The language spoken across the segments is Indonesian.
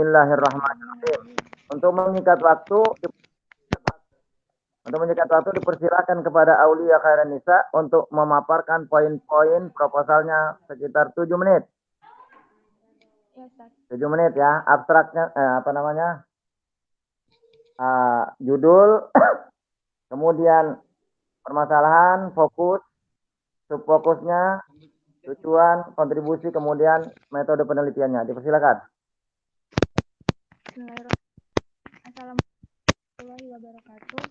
Bismillahirrahmanirrahim. Untuk mengikat waktu, dipersilakan kepada Aulia Khairan Nisa untuk memaparkan poin-poin proposalnya sekitar 7 menit. Ya, Ustaz. 7 menit ya. Abstraknya judul, kemudian permasalahan, fokus, subfokusnya, tujuan, kontribusi, kemudian metode penelitiannya. Dipersilakan. Bismillahirrahmanirrahim. Assalamualaikum warahmatullahi wabarakatuh.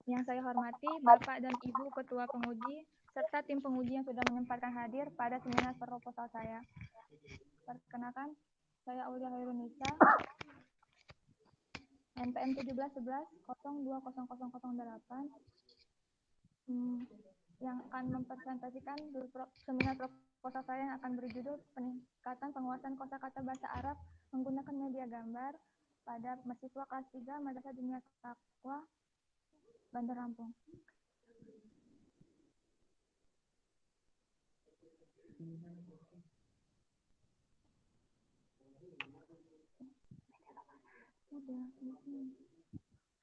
Yang saya hormati Bapak dan Ibu Ketua Penguji serta tim penguji yang sudah menyempatkan hadir pada seminar proposal saya. Perkenalkan, saya Aulia Khairun Nisa, NPM 1711020008, yang akan mempresentasikan seminar proposal saya yang akan berjudul peningkatan penguasaan kosakata bahasa Arab menggunakan media gambar pada mahasiswa kelas 3 Madrasah Diniyah Taqwa, Bandar Lampung.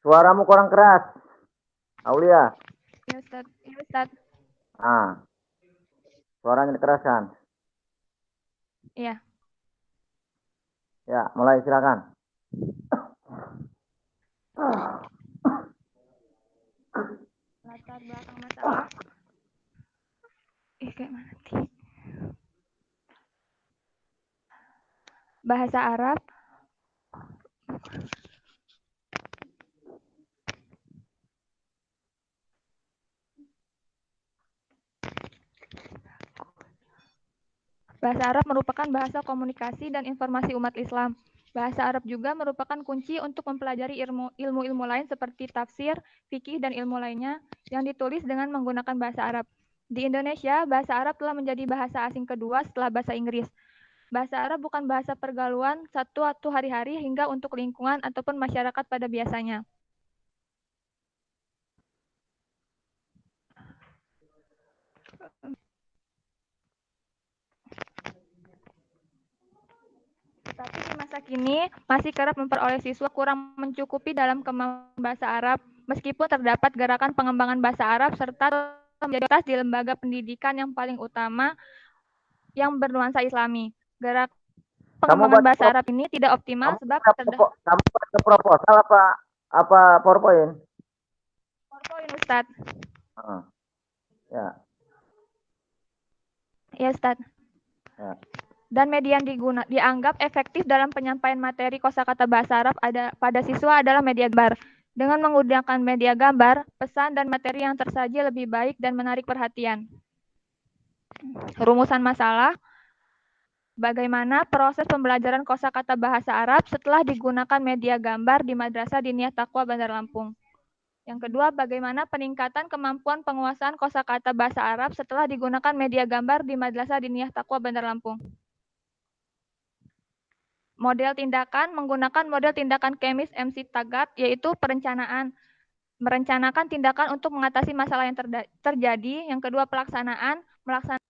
Suaramu kurang keras, Aulia. Ya, Ustaz. Ya, Ustaz. Suaranya dikeraskan. Iya. Ya, mulai silakan. Latar belakang masalah. Kayak mana sih? Bahasa Arab. Bahasa Arab merupakan bahasa komunikasi dan informasi umat Islam. Bahasa Arab juga merupakan kunci untuk mempelajari ilmu-ilmu lain seperti tafsir, fikih, dan ilmu lainnya yang ditulis dengan menggunakan bahasa Arab. Di Indonesia, bahasa Arab telah menjadi bahasa asing kedua setelah bahasa Inggris. Bahasa Arab bukan bahasa pergaulan satu hari-hari hingga untuk lingkungan ataupun masyarakat pada biasanya. Tapi di masa kini, masih kerap memperoleh siswa kurang mencukupi dalam kemampuan bahasa Arab, meskipun terdapat gerakan pengembangan bahasa Arab serta menjadi di lembaga pendidikan yang paling utama yang bernuansa Islami. Gerak pengembangan bahasa Arab ini tidak optimal sebab kamu baca proposal apa PowerPoint? PowerPoint, Ustadz. Ya. Ya, Ustadz. Ya. Dan media yang dianggap efektif dalam penyampaian materi kosakata bahasa Arab pada siswa adalah media gambar. Dengan menggunakan media gambar, pesan dan materi yang tersaji lebih baik dan menarik perhatian. Rumusan masalah, bagaimana proses pembelajaran kosakata bahasa Arab setelah digunakan media gambar di Madrasah Diniyah Taqwa Bandar Lampung. Yang kedua, bagaimana peningkatan kemampuan penguasaan kosakata bahasa Arab setelah digunakan media gambar di Madrasah Diniyah Taqwa Bandar Lampung. Model tindakan menggunakan model tindakan Kemis MC Taggart, yaitu perencanaan, merencanakan tindakan untuk mengatasi masalah yang terjadi. Yang kedua, pelaksanaan, melaksanakan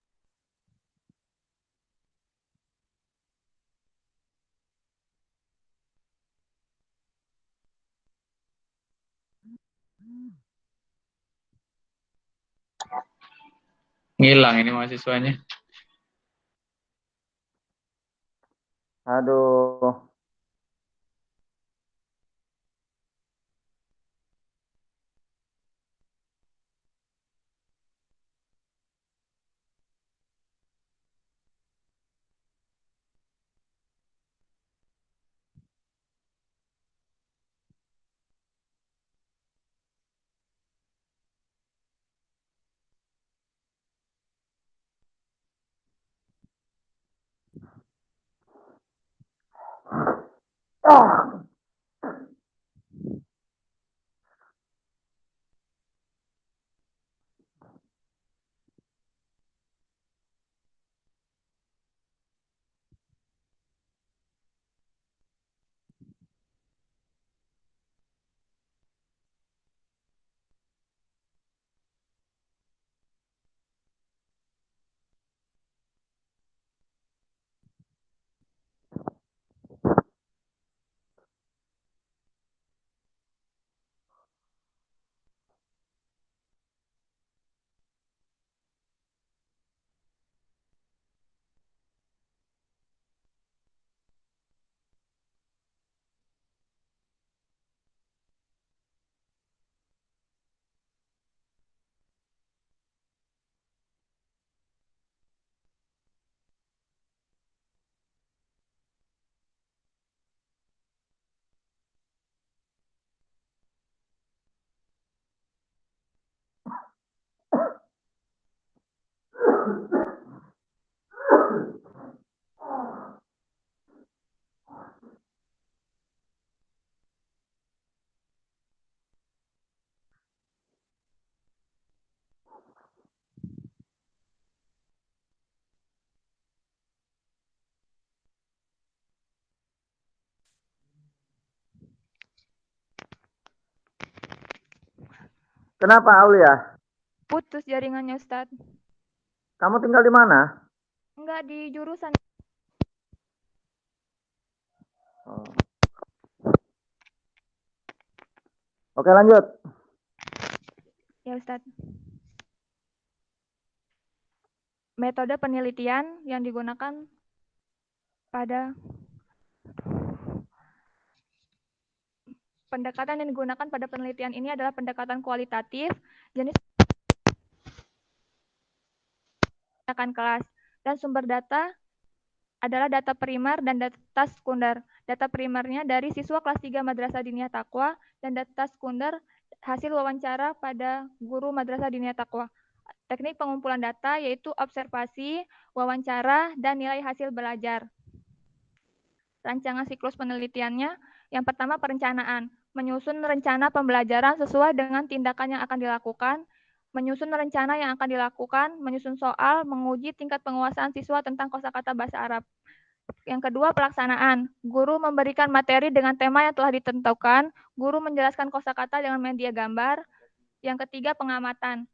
Ngilang ini mahasiswanya. Aduh. Kenapa Aulia? Putus jaringannya Ustadz. Kamu tinggal di mana? Enggak di jurusan. Oh. Oke, lanjut. Ya Ustadz. Metode penelitian yang digunakan pada pendekatan yang digunakan pada penelitian ini adalah pendekatan kualitatif, jenis pendekatan kelas, dan sumber data adalah data primer dan data sekunder. Data primernya dari siswa kelas 3 Madrasah Diniyah Taqwa dan data sekunder hasil wawancara pada guru Madrasah Diniyah Taqwa. Teknik pengumpulan data yaitu observasi, wawancara, dan nilai hasil belajar. Rancangan siklus penelitiannya, yang pertama perencanaan, menyusun rencana pembelajaran sesuai dengan tindakan yang akan dilakukan, menyusun rencana yang akan dilakukan, menyusun soal, menguji tingkat penguasaan siswa tentang kosakata bahasa Arab. Yang kedua, pelaksanaan. Guru memberikan materi dengan tema yang telah ditentukan, guru menjelaskan kosakata dengan media gambar. Yang ketiga, pengamatan.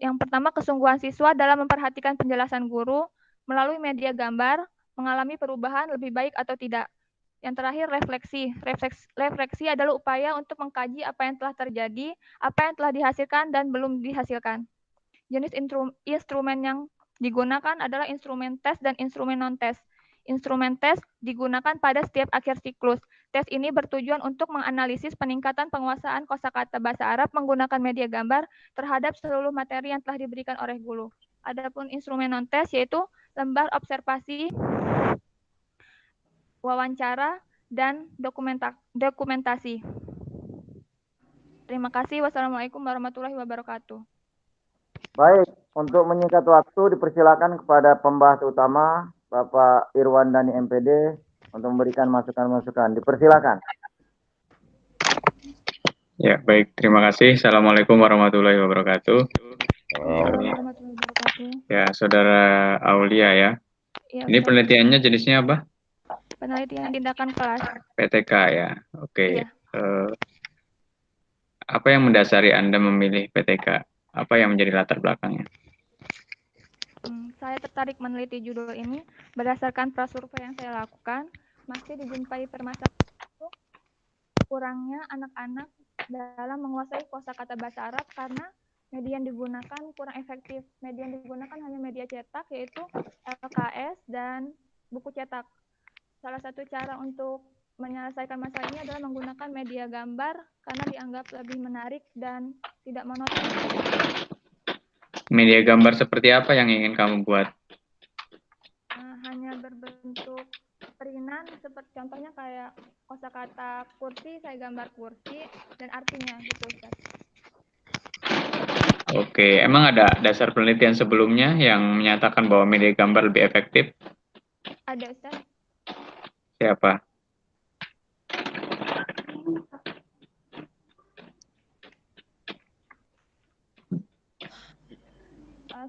Yang pertama, kesungguhan siswa dalam memperhatikan penjelasan guru melalui media gambar, mengalami perubahan lebih baik atau tidak. Yang terakhir, refleksi. Refleksi adalah upaya untuk mengkaji apa yang telah terjadi, apa yang telah dihasilkan dan belum dihasilkan. Jenis instrumen yang digunakan adalah instrumen tes dan instrumen non-tes. Instrumen tes digunakan pada setiap akhir siklus. Tes ini bertujuan untuk menganalisis peningkatan penguasaan kosakata bahasa Arab menggunakan media gambar terhadap seluruh materi yang telah diberikan oleh guru. Adapun instrumen non-tes yaitu lembar observasi, wawancara, dan dokumentasi. Terima kasih. Wassalamualaikum warahmatullahi wabarakatuh. Baik, untuk menyingkat waktu dipersilakan kepada pembahas utama Bapak Irwan Dani MPD untuk memberikan masukan-masukan. Dipersilakan. Ya, baik. Terima kasih. Assalamualaikum warahmatullahi wabarakatuh. Ya, Saudara Aulia ya. Ini penelitiannya jenisnya apa? Penelitian tindakan kelas. PTK ya. Oke. Iya. Apa yang mendasari Anda memilih PTK? Apa yang menjadi latar belakangnya? Saya tertarik meneliti judul ini berdasarkan prasurvei yang saya lakukan. Masih dijumpai permasalahan itu kurangnya anak-anak dalam menguasai kosakata bahasa Arab karena media yang digunakan kurang efektif. Media yang digunakan hanya media cetak, yaitu LKS dan buku cetak. Salah satu cara untuk menyelesaikan masalah ini adalah menggunakan media gambar karena dianggap lebih menarik dan tidak monoton. Media gambar seperti apa yang ingin kamu buat? Hanya berbentuk perinan, seperti contohnya kayak kosakata kursi, saya gambar kursi dan artinya gitu, Ustaz. Oke, emang ada dasar penelitian sebelumnya yang menyatakan bahwa media gambar lebih efektif? Ada, Ustaz. Siapa?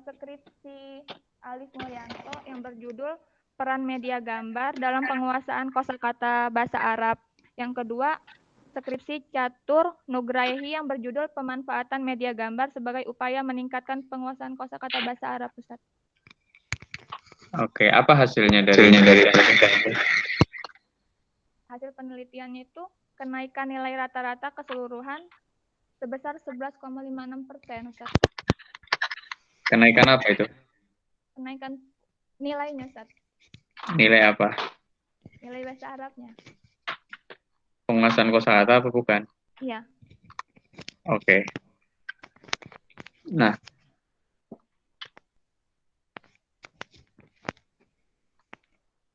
Skripsi Alif Mulyanto yang berjudul Peran Media Gambar dalam Penguasaan Kosakata Bahasa Arab. Yang kedua, skripsi Catur Nugrayehi yang berjudul Pemanfaatan Media Gambar sebagai Upaya Meningkatkan Penguasaan Kosakata Bahasa Arab, Ustaz. Oke, apa hasilnya dari penelitian? Hasil penelitiannya itu kenaikan nilai rata-rata keseluruhan sebesar 11,56%, Ustaz. Kenaikan apa itu? Kenaikan nilainya, Ustaz. Nilai apa? Nilai bahasa Arabnya. Penguasaan kosakata apa bukan? Iya. Oke. Nah,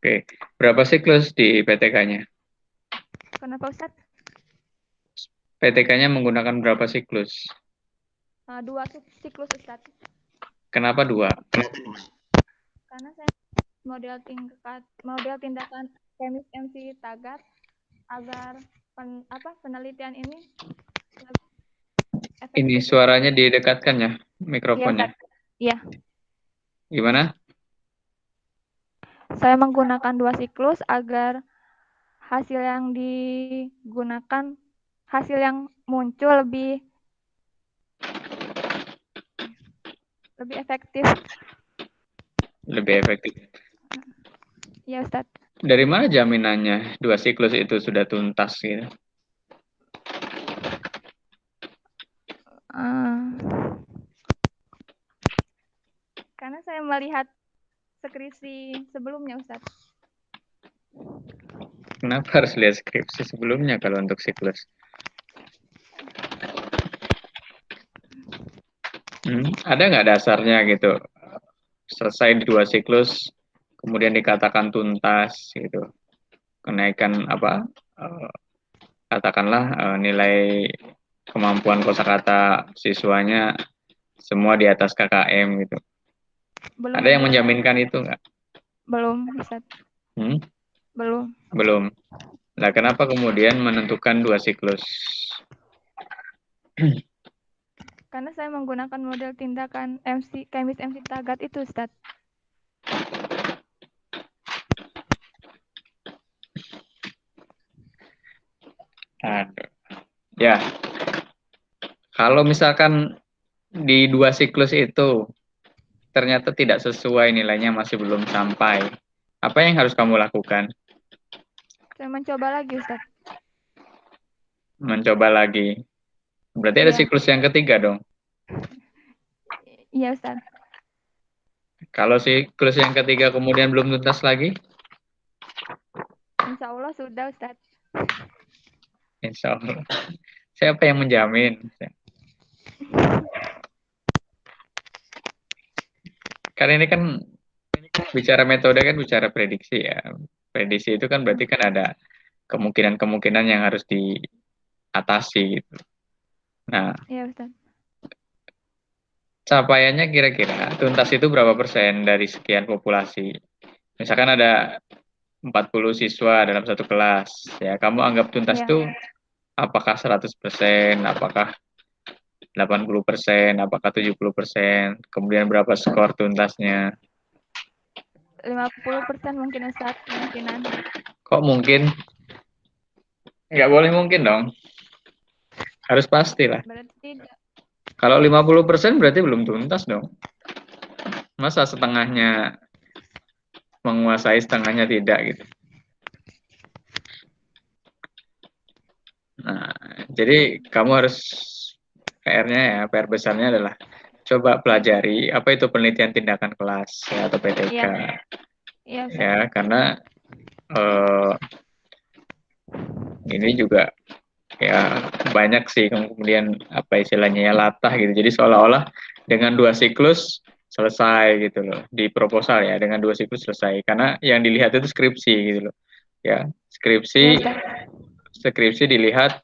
oke. Berapa siklus di PTK-nya? Kenapa, Ustaz? PTK-nya menggunakan berapa siklus? 2 siklus, Ustaz. Kenapa 2? Karena saya model tindakan kemis MC Tagat agar penelitian ini efektif. Ini suaranya didekatkan ya, mikrofonnya. Iya. Gimana? Saya menggunakan 2 siklus agar hasil yang digunakan, hasil yang muncul lebih Lebih efektif. Lebih efektif. Ya, Ustadz. Dari mana jaminannya 2 siklus itu sudah tuntas gitu? Karena saya melihat skripsi sebelumnya, Ustadz. Kenapa harus lihat skripsi sebelumnya kalau untuk siklus? Ada nggak dasarnya gitu? Selesai di 2 siklus, kemudian dikatakan tuntas gitu. Kenaikan apa? Katakanlah nilai kemampuan kosakata siswanya semua di atas KKM gitu. Belum Ada yang menjaminkan itu nggak? Belum, Ustadz. Belum. Nah, kenapa kemudian menentukan 2 siklus? Karena saya menggunakan model tindakan Chemist MC Tagat itu, Ustadz. Aduh. Ya, kalau misalkan di 2 siklus itu ternyata tidak sesuai, nilainya masih belum sampai, apa yang harus kamu lakukan? Saya mencoba lagi, Ustadz. Mencoba lagi. Berarti ada siklus yang ketiga dong? Iya, Ustadz. Kalau siklus yang ketiga kemudian belum tuntas lagi? Insya Allah sudah, Ustadz. Insya Allah. Siapa yang menjamin? Karena ini kan bicara metode kan bicara prediksi ya. Prediksi itu kan berarti kan ada kemungkinan-kemungkinan yang harus diatasi gitu. Nah, iya, Ustadz. capaiannya kira-kira tuntas itu berapa persen dari sekian populasi? Misalkan ada 40 siswa dalam satu kelas, ya kamu anggap tuntas itu apakah 100%, apakah 80%, apakah 70%, kemudian berapa skor tuntasnya? 50% mungkin, Ustadz, kemungkinan. Kok mungkin? Nggak boleh mungkin dong. Harus pasti lah. Berarti tidak. Kalau 50% berarti belum tuntas dong. Masa setengahnya menguasai, setengahnya tidak gitu. Nah, jadi kamu harus PR-nya ya, PR besarnya adalah coba pelajari apa itu penelitian tindakan kelas ya, atau PTK. Iya, ya, karena ini juga ya banyak sih kemudian apa istilahnya ya latah gitu. Jadi seolah-olah dengan 2 siklus selesai gitu loh di proposal ya, dengan 2 siklus selesai. Karena yang dilihat itu skripsi gitu loh. Ya, skripsi dilihat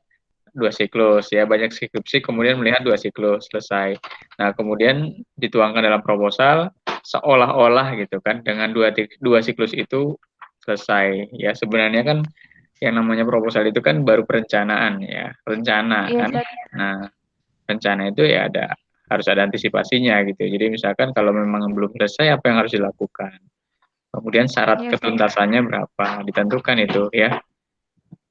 2 siklus ya, banyak skripsi kemudian melihat 2 siklus selesai. Nah, kemudian dituangkan dalam proposal seolah-olah gitu kan dengan dua siklus itu selesai. Ya, sebenarnya kan yang namanya proposal itu kan baru perencanaan ya, rencana kan. Nah, rencana itu ya harus ada antisipasinya gitu. Jadi misalkan kalau memang belum selesai apa yang harus dilakukan. Kemudian syarat ketuntasannya berapa ditentukan itu ya.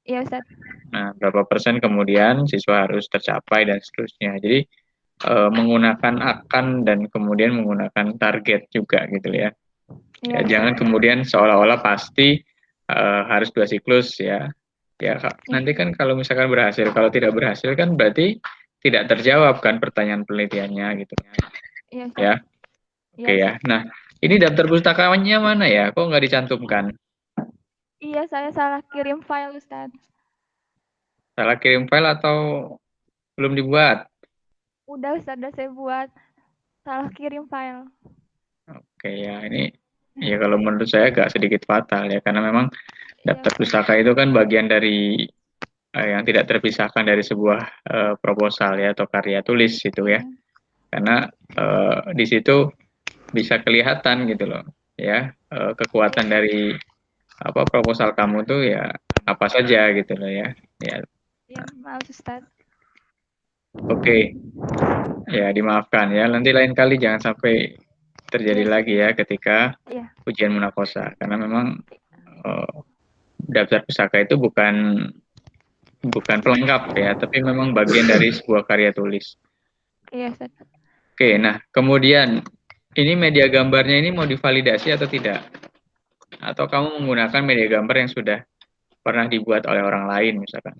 Iya, Ustaz. Nah, berapa persen kemudian siswa harus tercapai dan seterusnya. Jadi menggunakan akan dan kemudian menggunakan target juga gitu ya. Ya, jangan kemudian seolah-olah pasti harus 2 siklus ya. Ya, nanti kan kalau misalkan berhasil, kalau tidak berhasil kan berarti tidak terjawab kan pertanyaan penelitiannya gitu. Iya, ya. Oke ya. Nah, ini daftar pustakanya mana ya? Kok nggak dicantumkan? Iya, saya salah kirim file, Ustaz. Salah kirim file atau belum dibuat? Udah, Ustaz, udah saya buat. Salah kirim file. Oke ya, ini ya kalau menurut saya agak sedikit fatal ya, karena memang daftar pustaka itu kan bagian dari yang tidak terpisahkan dari sebuah proposal ya atau karya tulis gitu ya. Karena di situ bisa kelihatan gitu loh ya, kekuatan dari proposal kamu tuh ya apa saja gitu loh ya. Iya, maaf Ustaz. Oke. Ya, dimaafkan ya. Nanti lain kali jangan sampai terjadi lagi ya ketika ujian munakosa, karena memang daftar pustaka itu bukan pelengkap ya, tapi memang bagian dari sebuah karya tulis. Iya, Ustaz. Oke, nah kemudian ini media gambarnya ini mau divalidasi atau tidak? Atau kamu menggunakan media gambar yang sudah pernah dibuat oleh orang lain misalkan?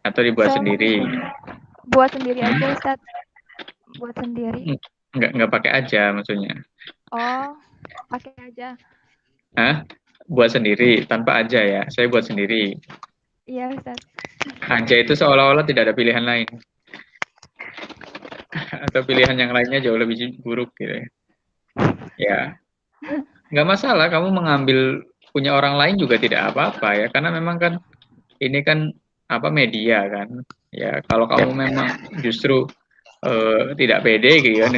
Atau dibuat Saya sendiri? buat sendiri aja, Ustaz. Buat sendiri. Nggak pakai aja maksudnya. Oh, pakai aja. Hah? Buat sendiri, tanpa aja ya. Saya buat sendiri. Iya, Ustaz. Aja itu seolah-olah tidak ada pilihan lain. Atau pilihan yang lainnya jauh lebih buruk gitu ya. Ya, nggak masalah kamu mengambil punya orang lain juga tidak apa-apa ya. Karena memang kan ini kan apa media kan. Ya, kalau kamu memang justru tidak pede gitu ya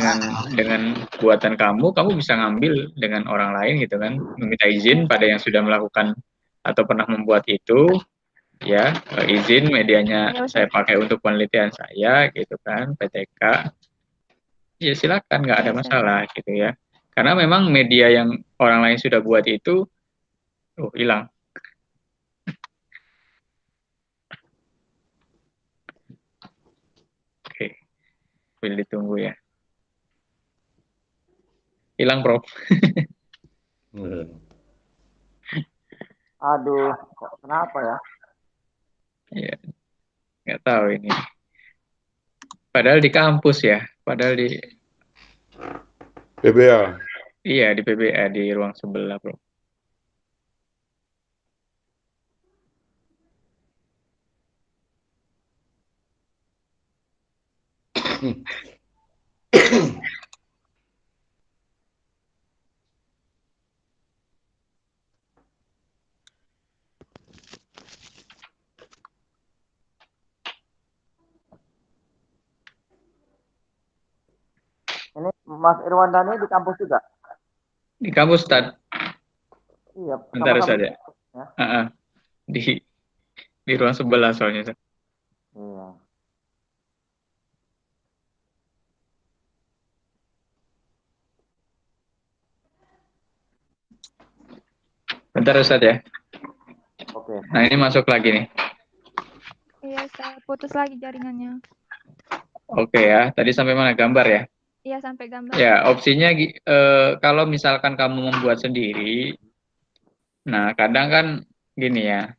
dengan buatan kamu bisa ngambil dengan orang lain gitu kan, meminta izin pada yang sudah melakukan atau pernah membuat itu, ya izin medianya Ya, saya Ustaz. pakai untuk penelitian saya gitu kan, PTK, ya silakan nggak ada Ya, Ustaz. masalah gitu ya, karena memang media yang orang lain sudah buat itu, hilang. Oke, boleh ditunggu ya. Hilang, Prof. Aduh, kok kenapa ya? Ya, nggak tahu ini. Padahal di kampus ya, padahal di PBA. iya di PBA di ruang sebelah, Bro. Ini Mas Irwan Dhani di kampus juga? Di kampus, Tad. Iya, Bentar sama-sama. saja. Ya. Di ruang sebelah soalnya, Tad. Iya. Bentar Ustaz ya. Oke. Nah, ini masuk lagi nih. Iya, Ustaz. Putus lagi jaringannya. Oke ya, tadi sampai mana gambar ya? Iya, sampai gambar. Ya, opsinya kalau misalkan kamu membuat sendiri, nah kadang kan gini ya,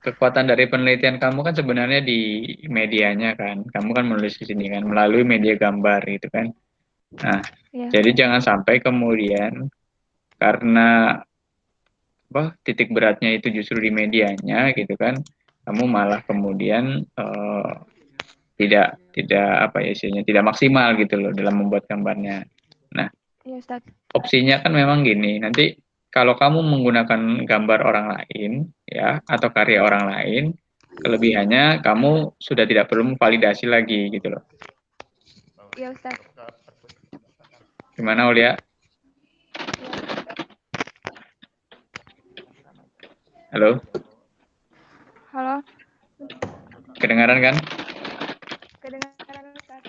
kekuatan dari penelitian kamu kan sebenarnya di medianya kan. Kamu kan menulis di sini kan, melalui media gambar gitu kan. Nah, Iya. jadi jangan sampai kemudian karena titik beratnya itu justru di medianya gitu kan, kamu malah kemudian tidak apa ya istilahnya, tidak maksimal gitu loh dalam membuat gambarnya. Nah, Iya, Ustaz. opsinya kan memang gini, nanti kalau kamu menggunakan gambar orang lain ya atau karya orang lain, kelebihannya kamu sudah tidak perlu memvalidasi lagi gitu loh. Iya, Ustaz. Gimana Aulia? Halo? Halo. Kedengaran kan? Kedengaran, Ustaz.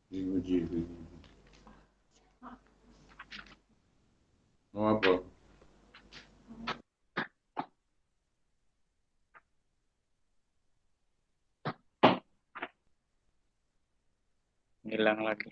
Diuji. Mau apa? Hilang lagi.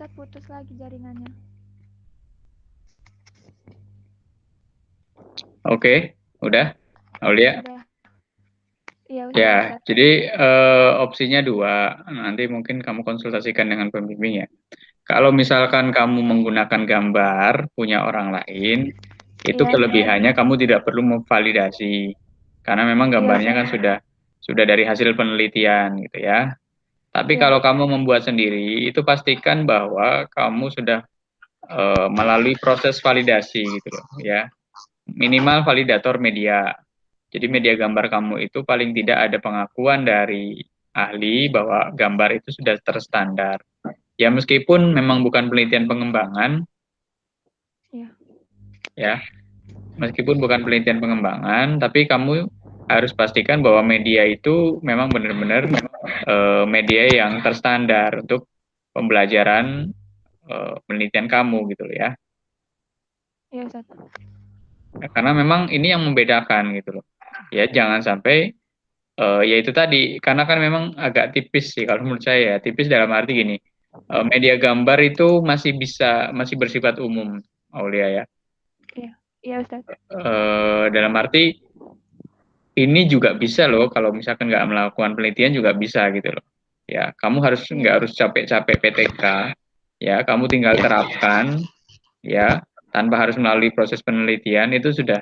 Ustadz, putus lagi jaringannya. Oke, udah, Aulia. Udah. Iya, udah Ya, Ustadz. jadi opsinya dua. Nanti mungkin kamu konsultasikan dengan pembimbing ya. Kalau misalkan kamu menggunakan gambar punya orang lain, itu Iya. kelebihannya kamu tidak perlu memvalidasi. Karena memang Iya, gambarnya kan Ustadz. sudah dari hasil penelitian gitu ya. Tapi Iya. kalau kamu membuat sendiri, itu pastikan bahwa kamu sudah melalui proses validasi gitu loh ya. Minimal validator media. Jadi media gambar kamu itu paling tidak ada pengakuan dari ahli bahwa gambar itu sudah terstandar. Ya meskipun memang bukan penelitian pengembangan, Iya. ya meskipun bukan penelitian pengembangan, tapi kamu harus pastikan bahwa media itu memang benar-benar media yang terstandar untuk pembelajaran penelitian kamu gitu loh ya. Iya, Ustadz. Karena memang ini yang membedakan gitu loh. Ya jangan sampai ya itu tadi, karena kan memang agak tipis sih kalau menurut saya. Tipis dalam arti gini, media gambar itu masih bersifat umum, Aulia ya. Iya, Ustadz. Dalam arti ini juga bisa loh kalau misalkan nggak melakukan penelitian juga bisa gitu loh. Ya, kamu nggak harus capek-capek PTK, ya, kamu tinggal terapkan, ya, tanpa harus melalui proses penelitian itu sudah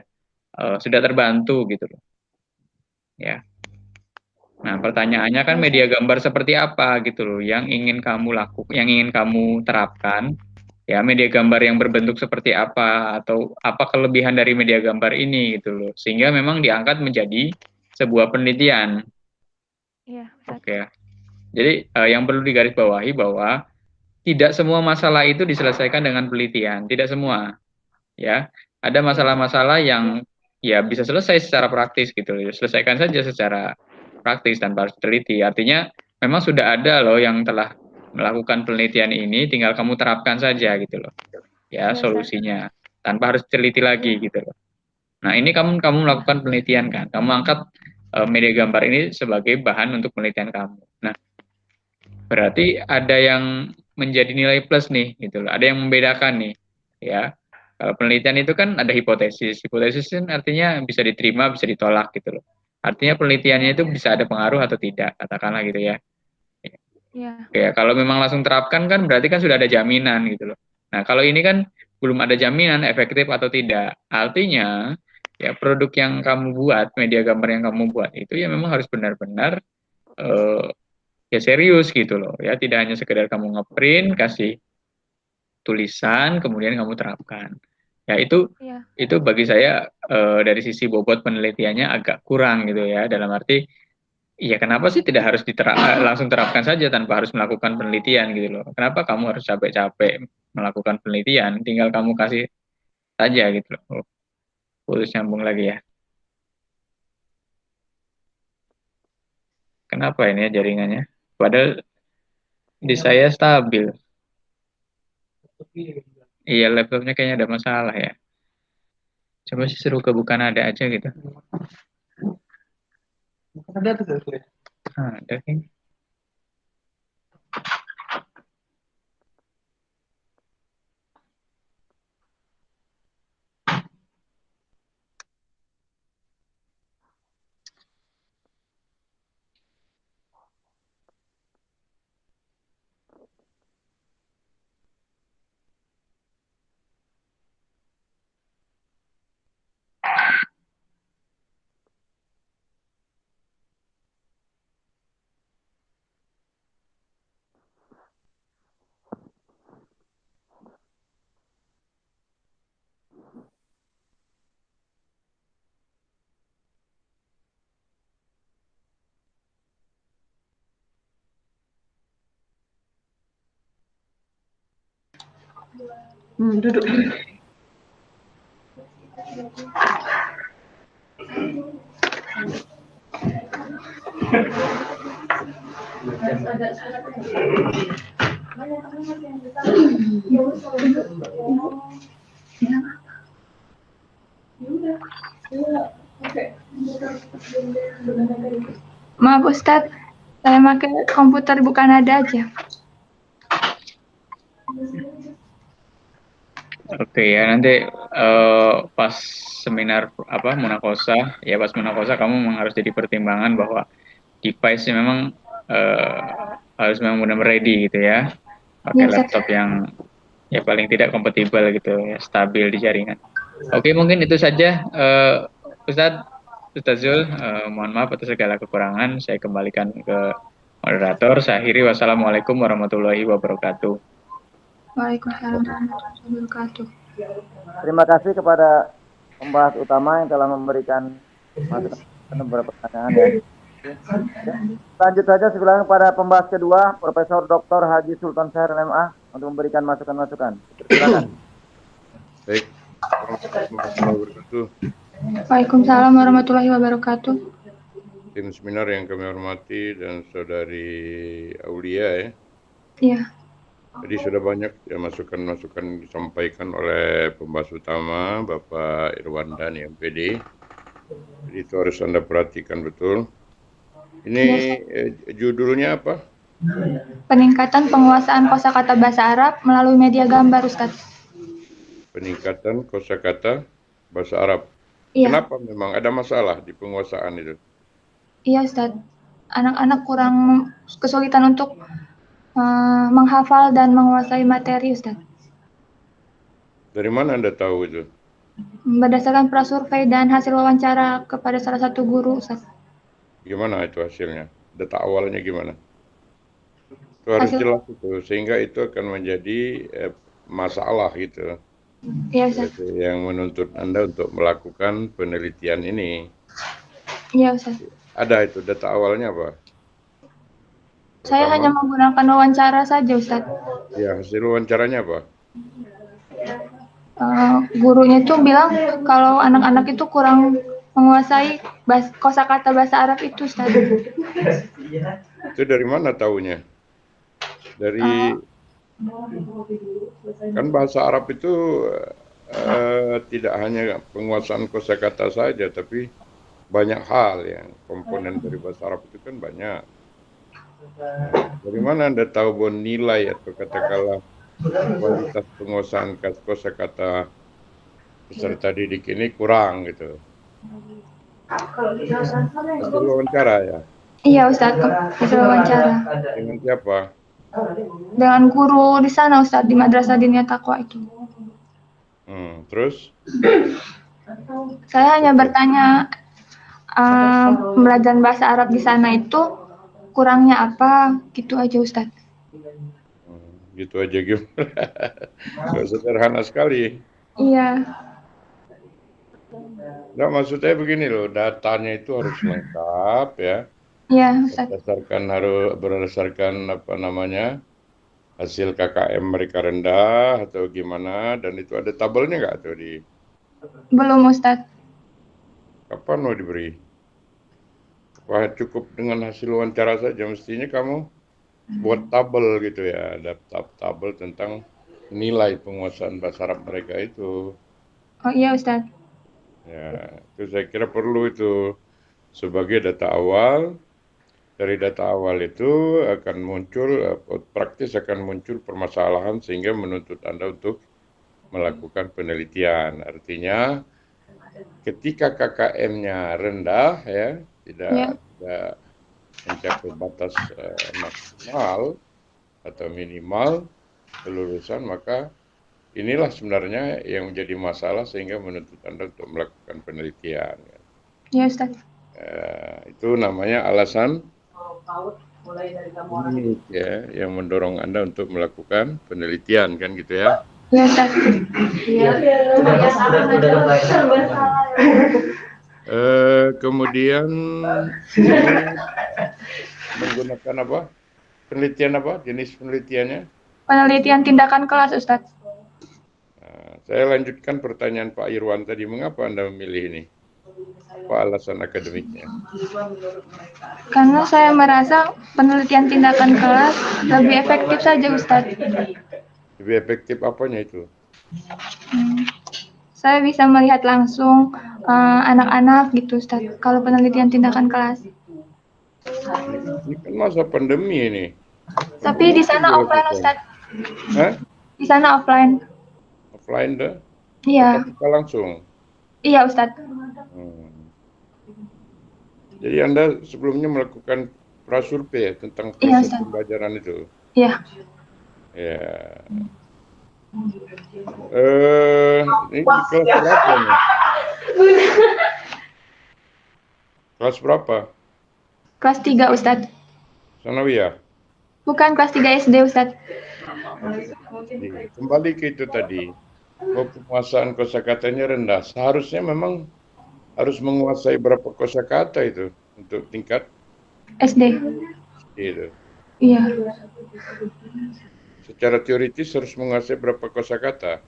terbantu gitu loh. Ya. Nah, pertanyaannya kan media gambar seperti apa gitu loh yang ingin kamu terapkan. Ya, media gambar yang berbentuk seperti apa atau apa kelebihan dari media gambar ini gitu loh. Sehingga memang diangkat menjadi sebuah penelitian. Iya, Ustadz. Oke. Jadi yang perlu digarisbawahi bahwa tidak semua masalah itu diselesaikan dengan penelitian, tidak semua. Ya, ada masalah-masalah yang ya bisa selesai secara praktis gitu loh. Selesaikan saja secara praktis tanpa harus teliti. Artinya memang sudah ada loh yang telah melakukan penelitian ini, tinggal kamu terapkan saja gitu loh. Ya, solusinya tanpa harus teliti lagi gitu loh. Nah, ini kamu melakukan penelitian kan. Kamu angkat media gambar ini sebagai bahan untuk penelitian kamu. Nah, berarti ada yang menjadi nilai plus nih gitu loh. Ada yang membedakan nih. Ya. Kalau penelitian itu kan ada hipotesis. Hipotesis kan artinya bisa diterima, bisa ditolak gitu loh. Artinya penelitiannya itu bisa ada pengaruh atau tidak, katakanlah gitu ya. Iya. Ya, kalau memang langsung terapkan kan berarti kan sudah ada jaminan gitu loh. Nah, kalau ini kan belum ada jaminan efektif atau tidak. Artinya, ya produk yang kamu buat, media gambar yang kamu buat itu ya memang harus benar-benar ya serius gitu loh. Ya, tidak hanya sekedar kamu ngeprint, kasih tulisan, kemudian kamu terapkan. Ya, itu bagi saya dari sisi bobot penelitiannya agak kurang gitu ya. Dalam arti iya, kenapa sih tidak harus langsung terapkan saja tanpa harus melakukan penelitian gitu loh? Kenapa kamu harus capek-capek melakukan penelitian? Tinggal kamu kasih saja gitu loh. Oh, putus nyambung lagi ya. Kenapa ini ya jaringannya? Padahal di saya stabil. Iya, laptopnya kayaknya ada masalah ya. Coba sih seru ke bukan ada aja gitu. Ada tuh. Ada kayaknya. Duduk. Maaf Ustadz, saya pakai komputer bukan ada aja. Oke ya, nanti pas seminar munakosa, ya pas munakosa kamu memang harus jadi pertimbangan bahwa device-nya memang eh, harus memang benar-benar ready gitu ya, pakai Ya, Ustaz. laptop yang ya paling tidak kompatibel gitu ya, stabil di jaringan. Oke, mungkin itu saja Ustadz Zul, mohon maaf atas segala kekurangan, saya kembalikan ke moderator. Saya akhiri, wassalamualaikum warahmatullahi wabarakatuh. Waalaikumsalam warahmatullahi wabarakatuh. Terima kasih kepada pembahas utama yang telah memberikan masukan beberapa pertanyaan ya. Lanjut saja silakan kepada pembahas kedua, Profesor Dr. Haji Sultan Syahrir MA untuk memberikan masukan-masukan. Silakan. Baik. Assalamualaikum warahmatullahi wabarakatuh. Waalaikumsalam warahmatullahi wabarakatuh. Tim seminar yang kami hormati dan saudari Aulia ya. Iya. Jadi sudah banyak ya masukan-masukan disampaikan oleh pembahas utama Bapak Irwandani MPD. Jadi itu harus Anda perhatikan betul. Ini judulnya apa? Peningkatan penguasaan kosakata bahasa Arab melalui media gambar, Ustaz. Peningkatan kosakata bahasa Arab. Iya. Kenapa memang ada masalah di penguasaan itu? Iya, Ustaz. Anak-anak kurang kesulitan untuk menghafal dan menguasai materi, Ustaz. Dari mana Anda tahu itu? Berdasarkan prasurvei dan hasil wawancara kepada salah satu guru, Ustaz. Gimana itu hasilnya? Data awalnya gimana? Itu harus jelas itu, sehingga itu akan menjadi masalah gitu. Iya, Ustaz. Yang menuntut Anda untuk melakukan penelitian ini. Iya, Ustaz. Ada itu data awalnya apa? Saya hanya menggunakan wawancara saja, Ustaz. Ya, hasil wawancaranya apa? Gurunya itu bilang kalau anak-anak itu kurang menguasai kosakata bahasa Arab itu, Ustaz. Itu dari mana tahunya? Dari kan bahasa Arab itu tidak hanya penguasaan kosakata saja, tapi banyak hal yang komponen dari bahasa Arab itu kan banyak. Dari mana Anda tahu bahwa nilai atau katakanlah kualitas penguasaan kosakata peserta didik ini kurang gitu? Hasil wawancara ya? Iya, Ustaz, hasil wawancara. Dengan siapa? Dengan guru di sana, Ustaz, di Madrasah Diniyah Taqwa itu. Terus? Saya hanya bertanya pembelajaran bahasa Arab di sana itu kurangnya apa, gitu aja, Ustaz. Gitu aja gimana? Gak sederhana sekali. Iya. Nah, maksudnya begini loh, datanya itu harus lengkap ya. Iya, Ustaz. Berdasarkan apa namanya, hasil KKM mereka rendah atau gimana, dan itu ada tabelnya nggak tuh di? Belum, Ustaz. Kapan mau diberi? Wah, cukup dengan hasil wawancara saja, mestinya kamu buat tabel gitu ya, ada tabel tentang nilai penguasaan bahasa Arab mereka itu. Oh iya, Ustaz. Ya, itu saya kira perlu itu sebagai data awal. Dari data awal itu akan muncul, praktis akan muncul permasalahan sehingga menuntut Anda untuk melakukan penelitian. Artinya ketika KKM-nya rendah ya, tidak mencapai batas maksimal atau minimal kelulusan, maka inilah sebenarnya yang menjadi masalah sehingga menuntut Anda untuk melakukan penelitian. Ya, Ustaz. Itu namanya alasan ya, yang mendorong Anda untuk melakukan penelitian, kan gitu ya? Ya, Ustaz. Kemudian menggunakan apa? Penelitian apa? Jenis penelitiannya? Penelitian tindakan kelas, Ustaz. Saya lanjutkan pertanyaan Pak Irwan tadi. Mengapa Anda memilih ini? Apa alasan akademiknya? Karena saya merasa penelitian tindakan kelas lebih efektif saja, Ustaz. Lebih efektif apanya itu? Saya bisa melihat langsung anak-anak gitu, Ustaz. Kalau penelitian tindakan kelas. Ini kan masa pandemi ini. Tapi di sana offline, Ustaz. Hah? Di sana offline. offline dah? Iya, Tatap muka langsung? iya Ustadz. Jadi Anda sebelumnya melakukan prasurvei ya tentang Iya proses Ustadz. pembelajaran itu? Iya. Ya. Ini di kelas berapa nih? Kelas berapa? Kelas 3 Ustadz. Sanawiyah? Bukan kelas 3 SD Ustadz. Kembali ke itu tadi, bahwa penguasaan kosakatanya rendah. Seharusnya memang harus menguasai berapa kosakata itu untuk tingkat SD. itu. Iya. Secara teoritis harus menguasai berapa kosakata.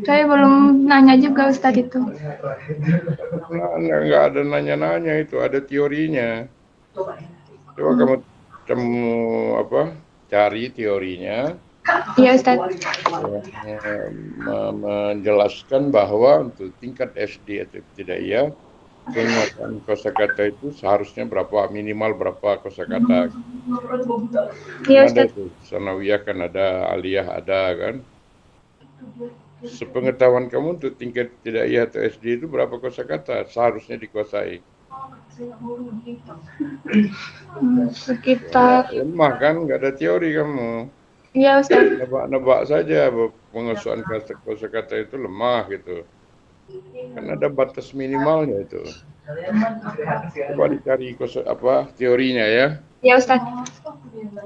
Saya belum nanya juga Ustadz itu. Nggak ada nanya-nanya itu, ada teorinya. Coba kamu cari teorinya. Iya Ustadz. Menjelaskan bahwa untuk tingkat SD atau ibtidaiyah penguasaan kosakata itu seharusnya minimal berapa kosakata. Iya Ada Ustadz. tuh, sanawiyah kan ada, aliyah ada kan. Sepengetahuan kamu untuk tingkat ibtidaiyah atau SD itu berapa kosakata seharusnya dikuasai? Sekitar. Ya, lemah kan, nggak ada teori kamu. Iya Ustadz. Nebak-nebak saja bahwa penguasaan kosakata itu lemah gitu. Kan ada batas minimalnya itu. Coba dicari teorinya ya. Iya Ustadz.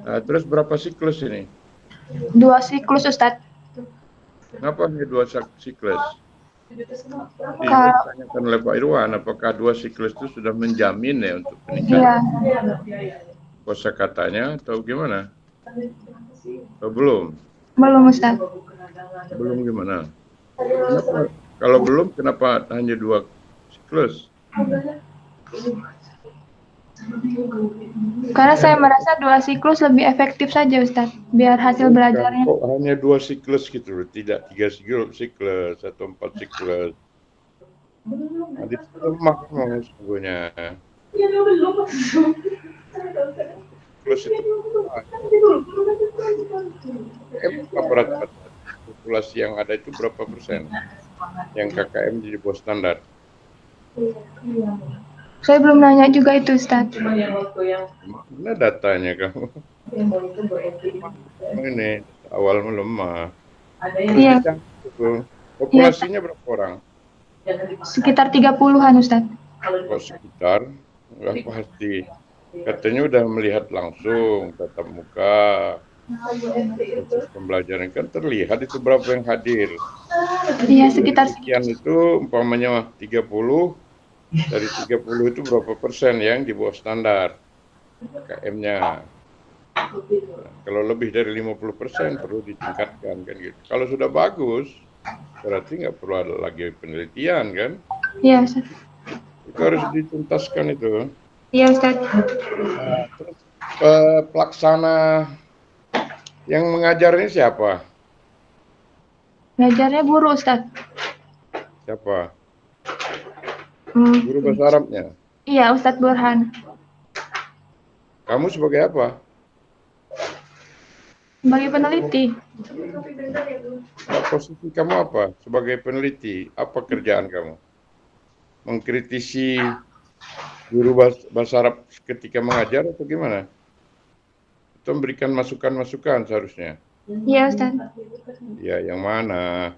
Nah, terus berapa siklus ini? 2 siklus Ustadz. Kenapa hanya 2 siklus? Kalau Ditanyakan oleh Pak Irwan, apakah 2 siklus itu sudah menjamin ya untuk peningkatan kosakatanya atau gimana? Atau belum? belum Ustadz. Belum gimana? Kalau belum, kenapa hanya 2 siklus? Karena saya merasa 2 siklus lebih efektif saja Ustadz, biar hasil belajarnya. Kok hanya 2 siklus gitu, tidak 3 siklus atau 4 siklus? Nah, itu lemah memang sesungguhnya. Siklus itu rata-rata populasi yang ada itu berapa persen? Yang KKM di bawah standar. Saya belum nanya juga itu Ustadz. Mana datanya kamu? Ini awal melemah. Iya. Populasinya berapa orang? Sekitar 30-an Ustadz. Kok sekitar? Nggak pasti. Katanya udah melihat langsung tatap muka. Proses pembelajaran kan terlihat itu berapa yang hadir. Iya, sekitar sekian itu umpamanya 30, dari 30 itu berapa persen yang di bawah standar KM-nya. Kalau lebih dari 50% perlu ditingkatkan kan gitu. Kalau sudah bagus, berarti nggak perlu ada lagi penelitian kan? Iya Ustadz. Itu harus dituntaskan itu. Iya Ustadz. Nah, terus pelaksana yang mengajar ini siapa? Ngajarnya guru Ustadz. Siapa? Guru bahasa Arabnya? Iya Ustadz Burhan. Kamu sebagai apa? Sebagai peneliti. Nah, posisi kamu apa? Sebagai peneliti, apa kerjaan kamu? Mengkritisi guru bahasa Arab ketika mengajar atau gimana? Atau memberikan masukan-masukan seharusnya? Iya Ustadz. Ya, yang mana?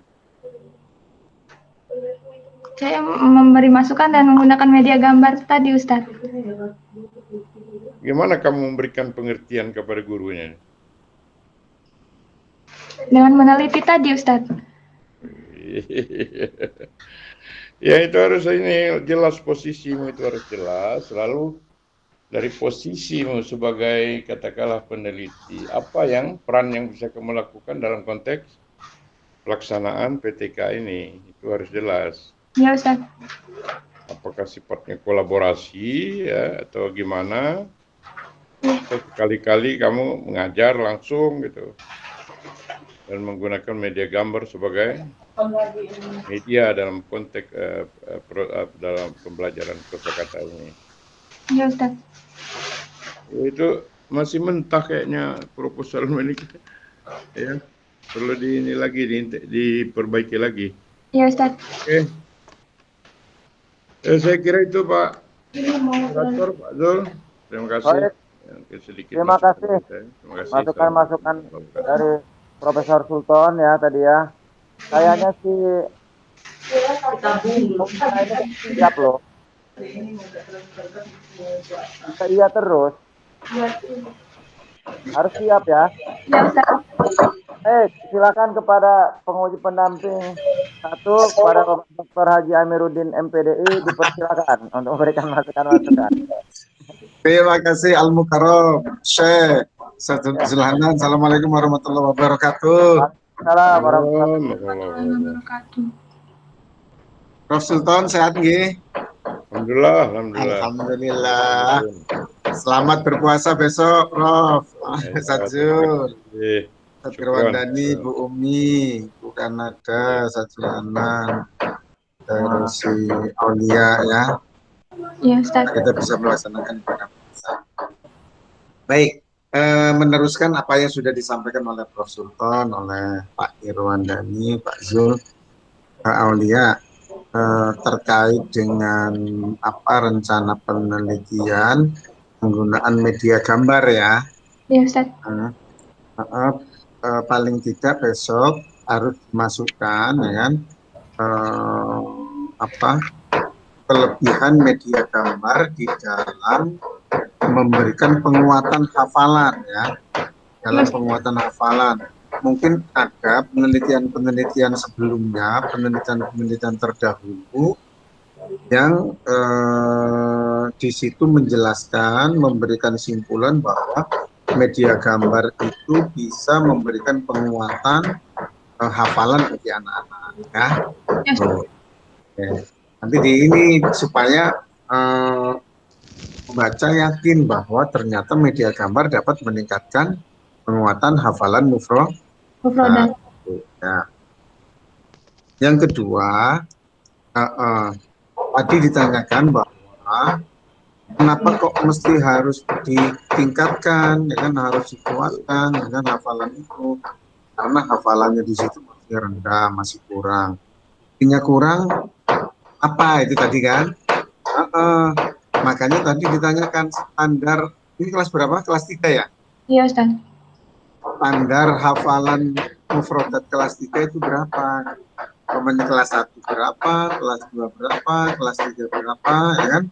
Saya memberi masukan dan menggunakan media gambar tadi Ustadz. Gimana kamu memberikan pengertian kepada gurunya? Dengan meneliti tadi Ustadz. Ya itu harus ini jelas, posisimu itu harus jelas. Lalu dari posisimu sebagai katakanlah peneliti, apa yang peran yang bisa kamu lakukan dalam konteks pelaksanaan PTK ini, itu harus jelas. Iya Ustadz. Apakah sifatnya kolaborasi ya atau gimana? Atau sekali-kali kamu mengajar langsung gitu dan menggunakan media gambar sebagai media dalam konteks dalam pembelajaran kosakata ini. Iya Ustadz. Itu masih mentah kayaknya proposal ini ya. perlu di ini lagi, diperbaiki lagi. Iya, Ustaz. Oke. Saya kira itu Pak Moderator, Pak Zul. Terima kasih. Baik, Yang sedikit terima masukan kasih. kita. Terima kasih. Masukan-masukan Assalamualaikum warahmatullahi dari Profesor Sultan ya tadi ya. Kayaknya sih kita ini kan siap loh. Kita iya terus. Harus siap ya. Iya, Ustaz. Silakan kepada penguji pendamping satu, kepada Bapak Dr. Haji Amiruddin MPDI, dipersilakan untuk memberikan masukan-masukan. Terima kasih Al-Mukarram Syekh Zulhanan. Assalamualaikum warahmatullahi wabarakatuh. Waalaikumsalam warahmatullahi Wabarakatuh. Prof Sultan sehat nggih? Alhamdulillah, alhamdulillah. Alhamdulillah. Selamat berpuasa besok, Prof. Sajul. Satirwandani, Bu Umi, Bu Kanada, Sajulanan, terus si Aulia ya. Iya, Ustaz. Kita bisa melaksanakan ibadah puasa. Baik, meneruskan apa yang sudah disampaikan oleh Prof Sultan, oleh Pak Irwandani, Pak Zul, Pak Aulia, terkait dengan apa rencana penelitian penggunaan media gambar ya. Iya, Ustaz. Paling tidak besok harus dimasukkan ya kan, apa kelebihan media gambar di dalam memberikan penguatan hafalan ya, dalam penguatan hafalan. Mungkin ada penelitian-penelitian sebelumnya, penelitian-penelitian terdahulu yang di situ menjelaskan, memberikan simpulan bahwa media gambar itu bisa memberikan penguatan hafalan bagi anak-anak ya. Nanti di ini supaya pembaca yakin bahwa ternyata media gambar dapat meningkatkan penguatan hafalan mufradat. Ya. Yang kedua, tadi ditanyakan bahwa kenapa kok mesti harus ditingkatkan, ya kan, harus dikuatkan, ya kan, hafalan itu, karena hafalannya di situ masih rendah, masih kurang. Artinya kurang apa itu tadi kan? Makanya tadi ditanyakan standar, ini kelas berapa? Kelas 3 ya? Iya, Ustaz. Standar hafalan mufradat kelas 3 itu berapa? Namanya kelas 1 berapa, kelas 2 berapa, kelas 3 berapa, ya kan?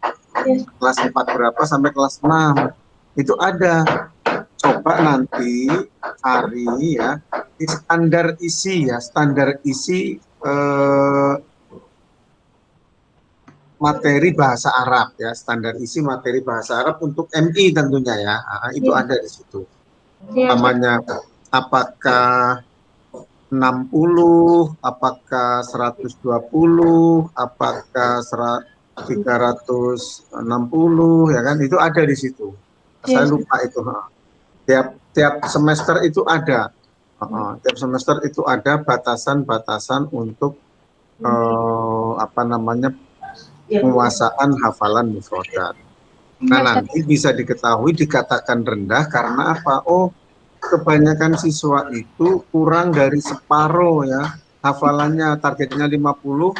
Kelas 4 berapa sampai kelas 6. Itu ada. Coba nanti cari ya, standar isi ya, standar isi materi bahasa Arab ya, standar isi materi bahasa Arab untuk MI tentunya ya. Itu ada di situ. Namanya apakah 60, apakah 120, apakah 360 ya kan, itu ada di situ. Saya lupa itu. Tiap semester itu ada. Tiap semester itu ada batasan-batasan untuk apa namanya, penguasaan hafalan mufradat. Nah, nanti bisa diketahui dikatakan rendah karena apa? Oh, kebanyakan siswa itu kurang dari separuh ya hafalannya, targetnya 50,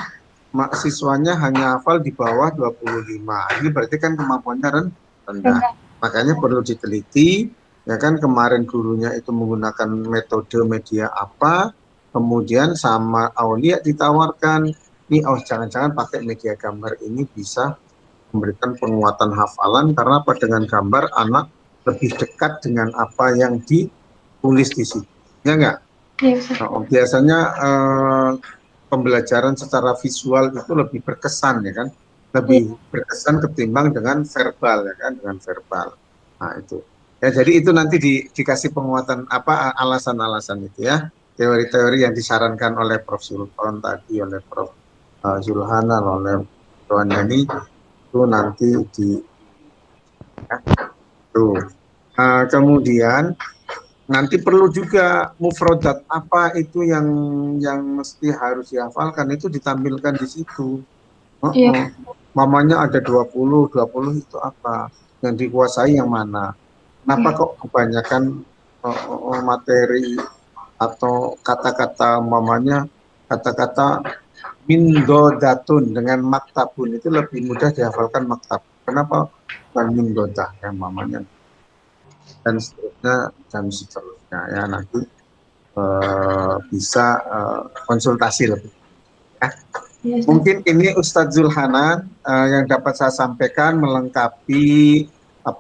siswanya hanya hafal di bawah 25. Ini berarti kan kemampuannya rendah. Makanya perlu diteliti ya kan, kemarin gurunya itu menggunakan metode media apa, kemudian sama Aulia ditawarkan ini, oh jangan-jangan pakai media gambar ini bisa memberikan penguatan hafalan, karena apa, dengan gambar anak lebih dekat dengan apa yang ditulis di situ, ya enggak? Biasanya pembelajaran secara visual itu lebih berkesan ya kan, lebih berkesan ketimbang dengan verbal ya kan, dengan verbal. Nah itu ya, jadi itu nanti dikasih penguatan apa, alasan-alasan itu ya, teori-teori yang disarankan oleh Prof Sultan tadi, oleh Prof Zulhanan, oleh Tuan Yani, itu nanti di ya, tuh. Kemudian nanti perlu juga mufradat apa itu yang mesti harus dihafalkan, itu ditampilkan di situ. Mamanya ada 20 itu apa, yang dikuasai yang mana, kenapa kok kebanyakan materi atau kata-kata umpamanya kata-kata mindodatun dengan maktabun itu lebih mudah dihafalkan maktab. Kenapa bukan mindodah ya umpamanya, dan seterusnya ya, nanti bisa konsultasi lebih. Ya. Mungkin ini Ustadz Zulhanan yang dapat saya sampaikan melengkapi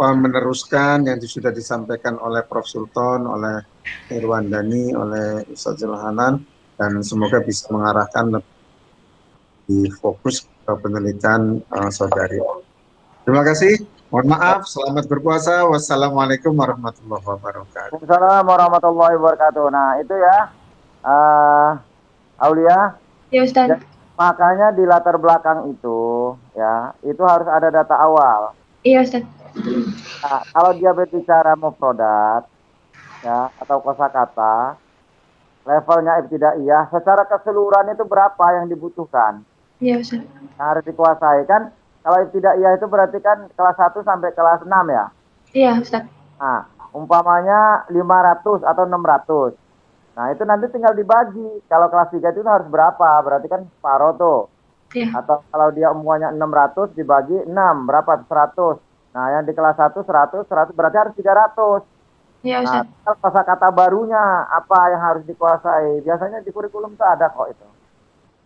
meneruskan yang sudah disampaikan oleh Prof. Sultan, oleh Irwandani, oleh Ustadz Zulhanan, dan semoga bisa mengarahkan lebih fokus ke penelitian saudari. Terima kasih. Mohon maaf. Selamat berpuasa. Wassalamualaikum warahmatullahi wabarakatuh. Waalaikumsalam warahmatullahi wabarakatuh. Nah itu ya, Aulia. Ya Ustaz. Ya, makanya di latar belakang itu ya, itu harus ada data awal. Iya Ustaz. Nah, kalau dia berbicara mufrodat ya atau kosakata, levelnya ibtidaiyah, secara keseluruhan itu berapa yang dibutuhkan? Iya Ustaz. Nah, harus dikuasai kan. Kalau ibtidaiyah itu berarti kan kelas 1 sampai kelas 6 ya? Iya Ustaz. Nah, umpamanya 500 atau 600. Nah, itu nanti tinggal dibagi. Kalau kelas 3 itu harus berapa? Berarti kan separuh tuh. Iya. Atau kalau dia umumnya 600 dibagi 6, berapa? 100. Nah, yang di kelas 1 100 berarti harus 300. Iya Nah, Ustaz. kosakata barunya apa yang harus dikuasai? Biasanya di kurikulum itu ada kok itu.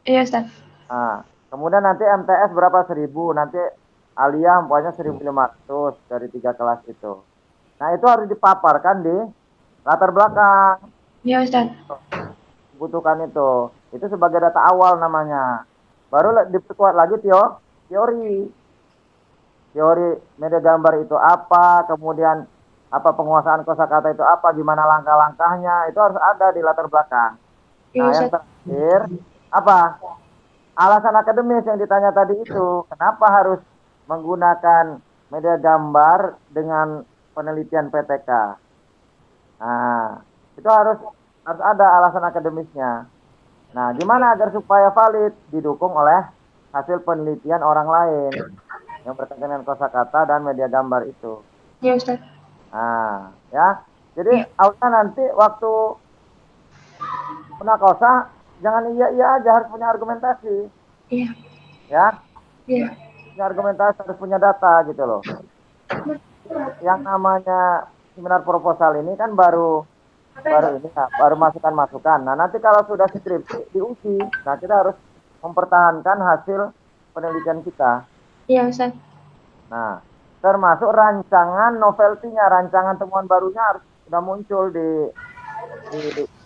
Iya Ustaz. Nah, kemudian nanti MTS berapa? 1000, nanti aliyah umpamanya 1500 dari 3 kelas itu. Nah, itu harus dipaparkan di latar belakang. Iya Ustaz. Butuhkan itu. Itu sebagai data awal namanya. Baru diperkuat lagi teori. Teori media gambar itu apa, kemudian apa penguasaan kosakata itu apa, gimana langkah-langkahnya, itu harus ada di latar belakang. Nah, yang terakhir apa? Alasan akademis yang ditanya tadi itu, kenapa harus menggunakan media gambar dengan penelitian PTK? Nah, itu harus ada alasan akademisnya. Nah, gimana agar supaya valid? Didukung oleh hasil penelitian orang lain yang berkaitan dengan kosakata dan media gambar itu. Iya Ustaz. Nah, ya. Jadi Aulia nanti waktu penakosa jangan iya aja, harus punya argumentasi. Iya. Ya. Iya. Punya argumentasi, harus punya data gitu loh. Yang namanya seminar proposal ini kan baru masukan-masukan. Nah, nanti kalau sudah skripsi diuji, nah kita harus mempertahankan hasil penelitian kita. Iya, Ustaz. Nah, termasuk rancangan novelty-nya, rancangan temuan barunya harus sudah muncul di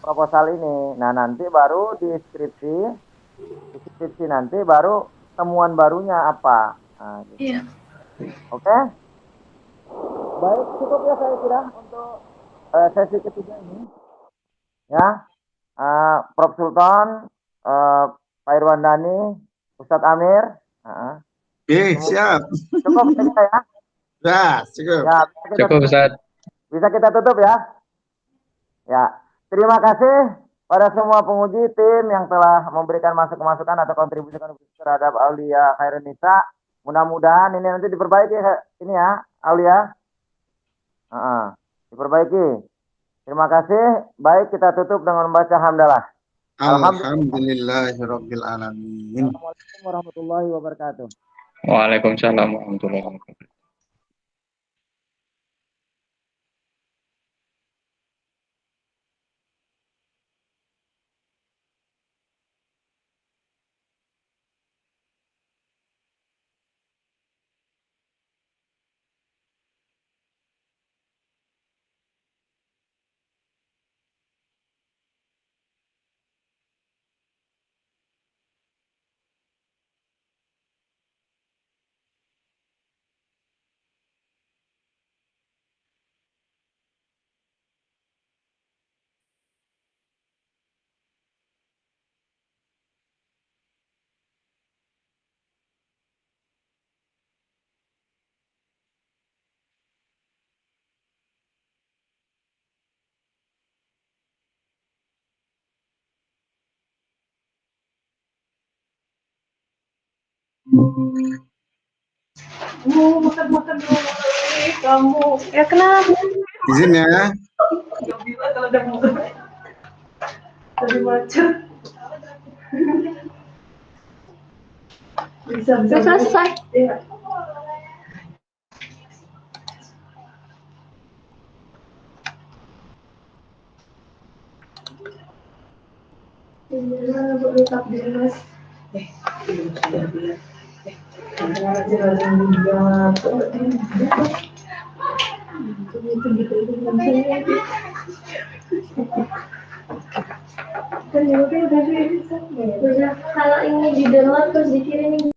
proposal ini. Nah, nanti baru di skripsi nanti baru temuan barunya apa. Nah, gitu. Iya. Oke? Baik, cukup ya saya kira untuk sesi ketiga ini. Ya, Prof. Sultan, Pak Irwandani, Ustadz Amir. Oke, siap. Cukup ya? Ya, cukup. Ya, Cukup, Ustaz. Bisa kita tutup ya? Ya, terima kasih pada semua penguji tim yang telah memberikan masukan atau kontribusi terhadap Aulia Khairunisa. Mudah-mudahan ini nanti diperbaiki ini ya, Aulia. Diperbaiki. Terima kasih. Baik, kita tutup dengan membaca hamdalah. Alhamdulillahirabbil alamin. Assalamualaikum warahmatullahi wabarakatuh. Waalaikumsalam warahmatullahi wabarakatuh. Makan dulu kamu. Ya kenapa? Izin ya. Lebih macet. Bisa selesai. Iya. Gimana buat tetap di mas? Belum sudah bilang. Jalan juga. Kalau ini di download terus dikirim